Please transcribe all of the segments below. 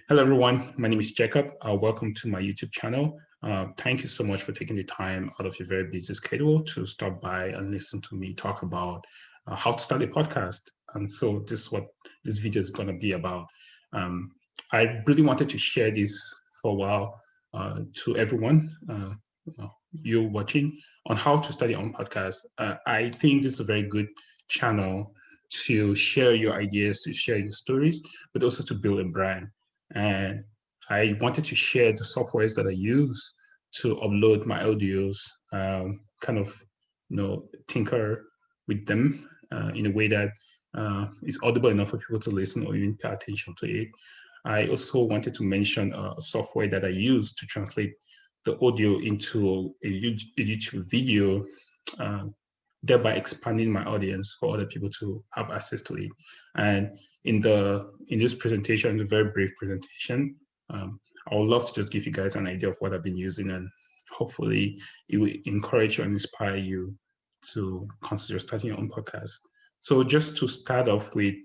Hello, everyone. My name is Jacob. Welcome to my YouTube channel. Thank you so much for taking the time out of your very busy schedule to stop by and listen to me talk about how to start a podcast. And so this is what this video is going to be about. Um, I really wanted to share this for a while to everyone, you watching, on how to start your own podcast. I think this is a very good channel to share your ideas, to share your stories, but also to build a brand. And I wanted to share the softwares that I use to upload my audios, kind of, tinker with them in a way that is audible enough for people to listen or even pay attention to it. I also wanted to mention a software that I use to translate the audio into a YouTube video, thereby expanding my audience for other people to have access to it. And in this presentation, a very brief presentation, I would love to just give you guys an idea of what I've been using, and hopefully it will encourage you and inspire you to consider starting your own podcast. So just to start off with,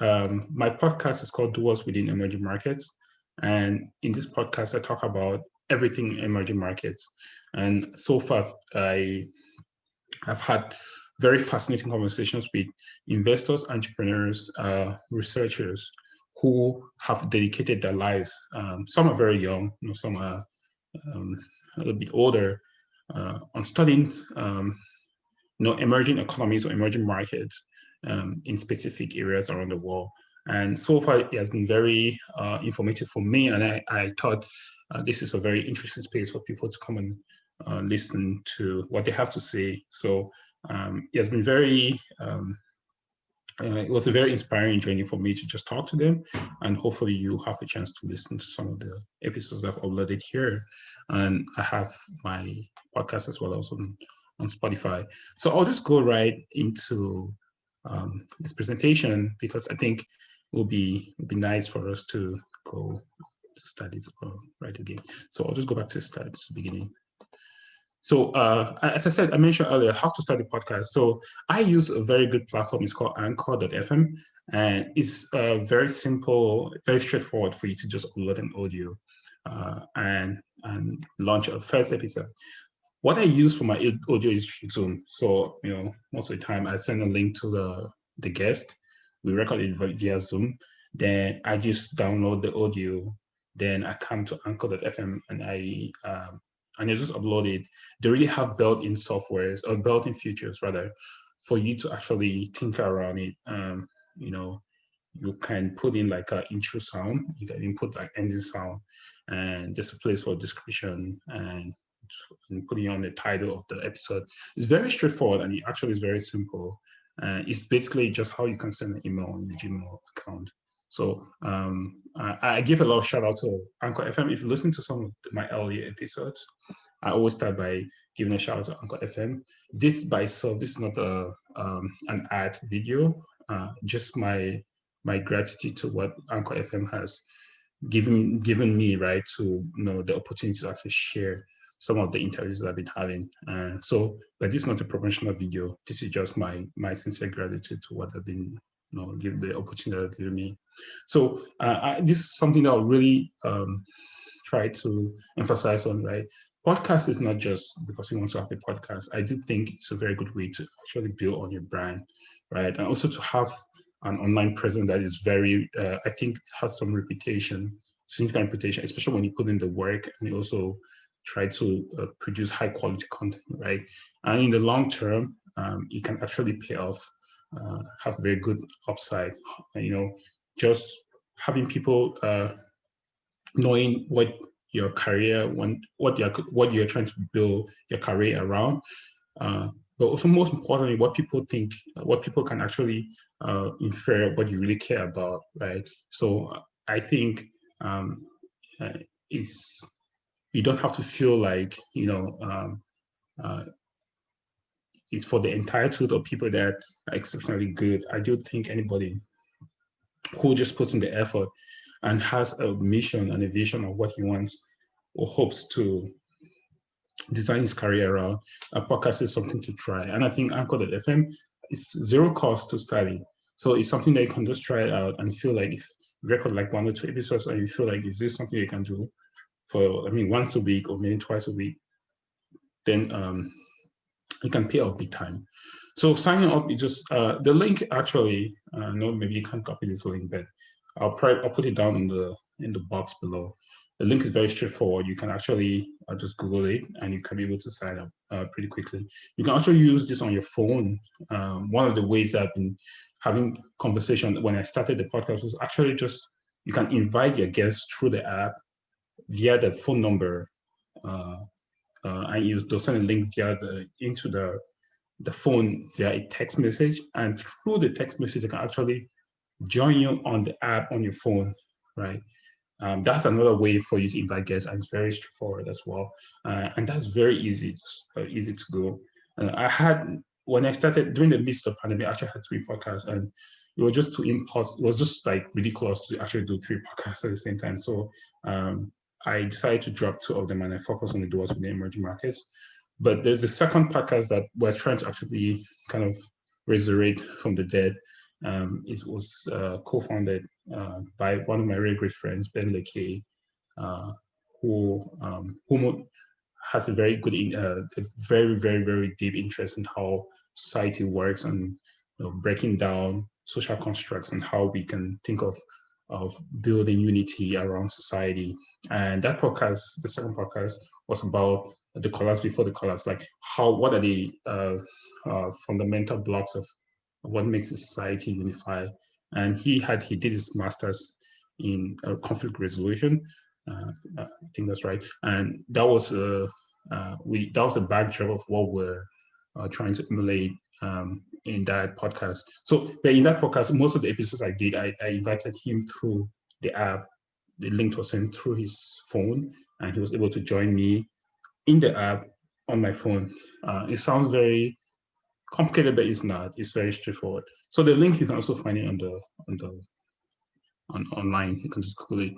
my podcast is called Doers Within Emerging Markets. And in this podcast, I talk about everything emerging markets. And so far, I've had very fascinating conversations with investors, entrepreneurs, researchers who have dedicated their lives. Some are very young, some are a little bit older, on studying emerging economies or emerging markets in specific areas around the world. And so far, it has been very informative for me. And I thought this is a very interesting space for people to come and listen to what they have to say. So it has been it was a very inspiring journey for me to just talk to them. And hopefully you have a chance to listen to some of the episodes I've uploaded here. And I have my podcast as well also on Spotify. So I'll just go right into this presentation because I think it will be nice for us to go to start it right again. So I'll just go back to the beginning. So as I said, I mentioned earlier, how to start a podcast. So I use a very good platform. It's called anchor.fm. And it's very simple, very straightforward for you to just upload an audio and launch a first episode. What I use for my audio is Zoom. So, most of the time I send a link to the guest. We record it via Zoom. Then I just download the audio. Then I come to anchor.fm and I just upload it. They really have built-in softwares or built-in features rather for you to actually tinker around it. You can put in like an intro sound, you can input like ending sound, and just a place for description and putting on the title of the episode. It's very straightforward and it actually is very simple. It's basically just how you can send an email on your Gmail account. So I give a lot of shout out to Anchor FM. If you listen to some of my earlier episodes, I always start by giving a shout out to Anchor FM. This by itself, this is not an ad video. Just my gratitude to what Anchor FM has given me, right, to the opportunity to actually share some of the interviews that I've been having. But this is not a promotional video. This is just my sincere gratitude to what I've been, give the opportunity that given me. So this is something that I'll really try to emphasize on, right? Podcast is not just because you want to have a podcast. I do think it's a very good way to actually build on your brand, right? And also to have an online presence that is very, I think, has some reputation, significant reputation, especially when you put in the work and you also try to produce high quality content, right? And in the long term, it can actually pay off, have very good upside. Just having people knowing what your career, what you're trying to build your career around, but also most importantly, what people think, what people can actually infer what you really care about, right? So I think you don't have to feel like it's for the entitled or people that are exceptionally good. I do think anybody who just puts in the effort and has a mission and a vision of what he wants or hopes to design his career around, a podcast is something to try. And I think Anchor.fm is zero cost to study. So it's something that you can just try it out and feel like if record like 1 or 2 episodes and you feel like is this something you can do for, I mean, once a week or maybe twice a week, then you can pay off big time. So signing up, you just the link actually. No, maybe you can't copy this link, but I'll put it down in the box below. The link is very straightforward. You can actually just Google it, and you can be able to sign up pretty quickly. You can actually use this on your phone. One of the ways I've been having conversation when I started the podcast was actually just you can invite your guests through the app via the phone number. And they'll send a link into the phone via a text message, and through the text message, they can actually join you on the app on your phone, right? That's another way for you to invite guests, and it's very straightforward as well. And that's very easy to go. When I started during the midst of the pandemic, I actually had 3 podcasts, and it was just too impulse. It was just like ridiculous to actually do 3 podcasts at the same time. So I decided to drop 2 of them, and I focus on the Doers Within Emerging Markets. But there's the second podcast that we're trying to actually kind of resurrect from the dead. It was co-founded by one of my really great friends, Ben Lekay, who has a very good, a very, very, very deep interest in how society works and breaking down social constructs and how we can think of building unity around society. And that podcast, the second podcast, was about the collapse before the collapse, like what are the fundamental blocks of what makes a society unify. And he did his master's in conflict resolution. I think that's right. And that was a backdrop of what we're trying to emulate in that podcast. So, but in that podcast, most of the episodes I did, I invited him through the app. The link was sent through his phone, and he was able to join me in the app on my phone. It sounds very complicated, but it's not. It's very straightforward. So the link you can also find it online. You can just Google it.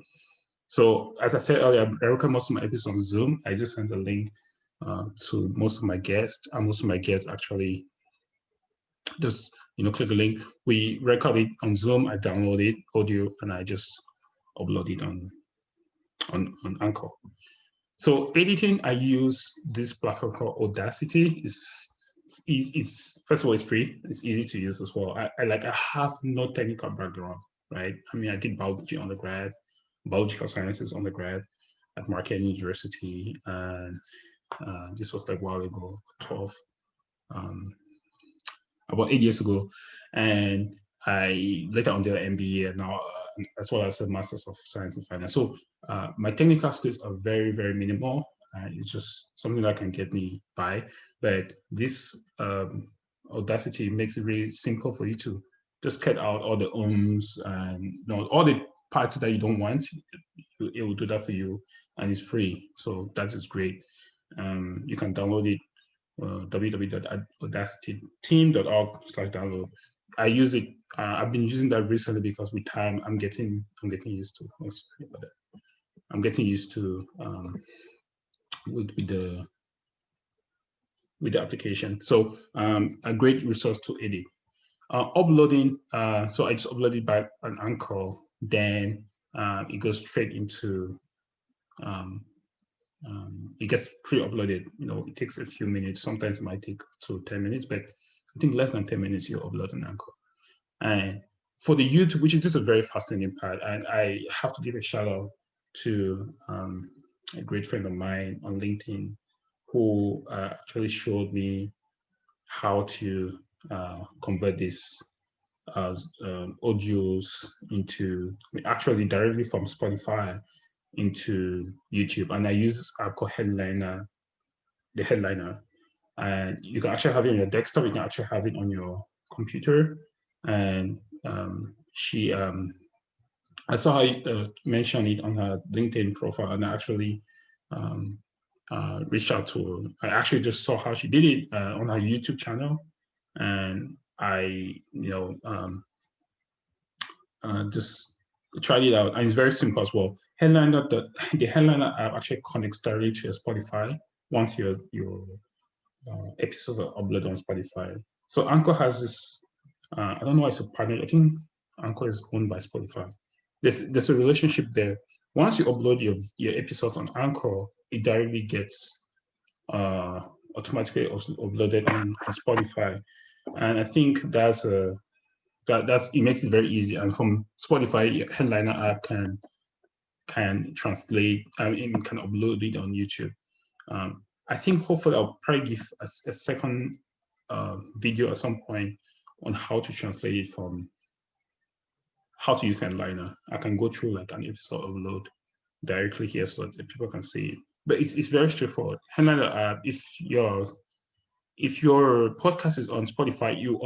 So as I said earlier, I record most of my episodes on Zoom. I just send a link to most of my guests, and most of my guests actually just click the link. We record it on Zoom. I download it audio, and I just upload it on Anchor. So editing, I use this platform called Audacity. It's first of all, it's free. It's easy to use as well. I have no technical background, right? I mean, I did biology undergrad, biological sciences undergrad at Marquette University, and this was like a while ago, about 8 years ago, and I later on did an MBA, and now as well as a Master's of Science in Finance. So my technical skills are very, very minimal. It's just something that can get me by. But this Audacity makes it really simple for you to just cut out all the ums and all the parts that you don't want. It will do that for you, and it's free. So that is great. You can download it www.audacityteam.org/download. I use it. I've been using that recently because with time I'm getting used to. Oh, sorry about that. I'm getting used to with the application. So a great resource to edit. Uploading. So I just uploaded by an Anchor. Then it goes straight into. It gets pre-uploaded. It takes a few minutes. Sometimes it might take 10 minutes, but I think less than 10 minutes you upload an Anchor. And for the YouTube, which is just a very fascinating part, and I have to give a shout out to a great friend of mine on LinkedIn who actually showed me how to convert these audios into, actually directly from Spotify into YouTube. And I use this app called Headliner, the Headliner. And you can actually have it on your desktop, you can actually have it on your computer. And I saw her mention it on her LinkedIn profile, and I actually reached out to her. I actually just saw how she did it on her YouTube channel, and I, just tried it out, and it's very simple as well. The Headliner app actually connects directly to your Spotify once your episodes are uploaded on Spotify. So Anchor has this. I don't know why it's a partner. I think Anchor is owned by Spotify. there's a relationship there. Once you upload your episodes on Anchor, it directly gets automatically uploaded on Spotify, and I think that's it makes it very easy. And from Spotify, your Headliner app can translate, can upload it on YouTube. I think hopefully I'll probably give a second video at some point on how to translate it from how to use Headliner. I can go through like an episode upload directly here so that the people can see it. But it's very straightforward. Headliner app, if your podcast is on Spotify, you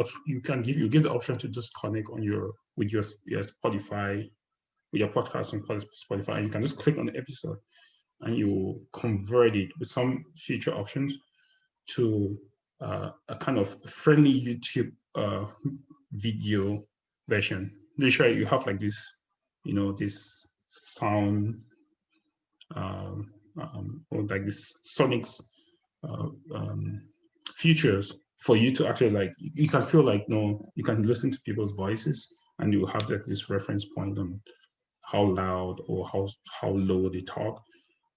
give the option to just connect on your Spotify, with your podcast on Spotify, and you can just click on the episode and you convert it with some feature options to a kind of friendly YouTube video version. Literally, you have like this, this sound or like this sonics features for you to actually like, you can feel like, you can listen to people's voices and you have like this reference point on how loud or how low they talk.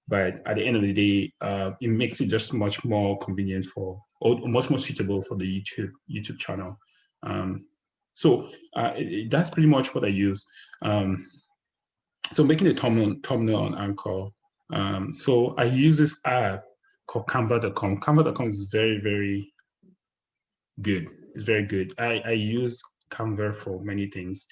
But at the end of the day, it makes it just much more convenient or much more suitable for the YouTube channel. So that's pretty much what I use. So making a thumbnail on Anchor. So I use this app called Canva.com. Canva.com is very, very good. It's very good. I use Canva for many things.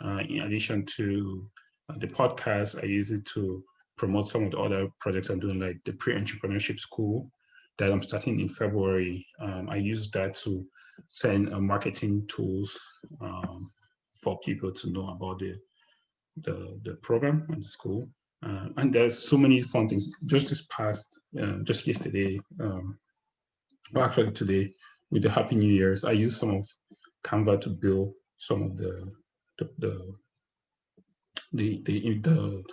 In addition to the podcast, I use it to promote some of the other projects I'm doing, like the pre-entrepreneurship school that I'm starting in February. I use that to send marketing tools for people to know about the program and the school. And there's so many fun things. Just yesterday, well, actually today, with the Happy New Year's, I used some of Canva to build some of the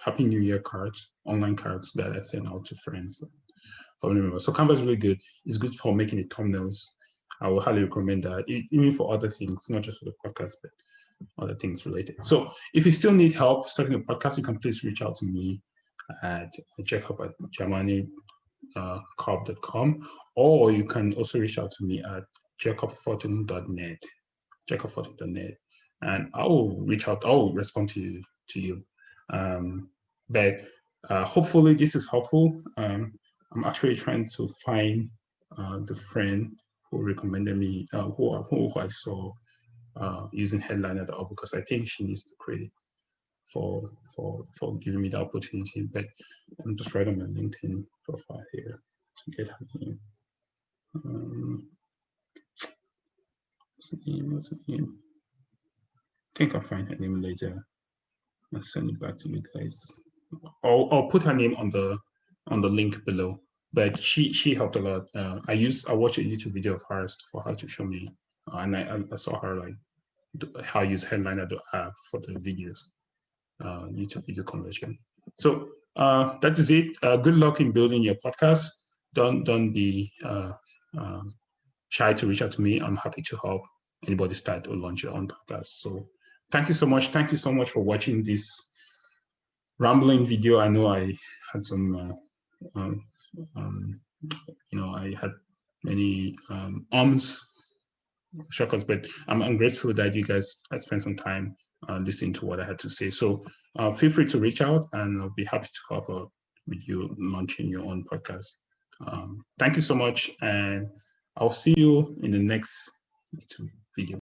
Happy New Year cards, online cards that I send out to friends, family members. So Canva is really good. It's good for making the thumbnails. I will highly recommend that, even for other things, not just for the podcast, but other things related. So if you still need help starting a podcast, you can please reach out to me at jacob@jamani.com, or you can also reach out to me at jacobfortune.net, and I will reach out. I will respond to you. But hopefully this is helpful. I'm actually trying to find the friend who recommended me, who I saw using Headliner.org, because I think she needs the credit for giving me the opportunity. But I'm just writing my LinkedIn profile here to get her name. What's her name? I think I'll find her name later. I'll send it back to you guys. I'll put her name on the link below. But she helped a lot. I watched a YouTube video of hers for her to show me, and I saw her like how I use Headliner app for the videos, YouTube video conversion. So that is it. Good luck in building your podcast. Don't be shy to reach out to me. I'm happy to help anybody start or launch your own podcast. So thank you so much. Thank you so much for watching this rambling video. I know I had some, I had many shortcuts, but I'm grateful that you guys had spent some time listening to what I had to say. So feel free to reach out, and I'll be happy to help out with you launching your own podcast. Thank you so much, and I'll see you in the next video.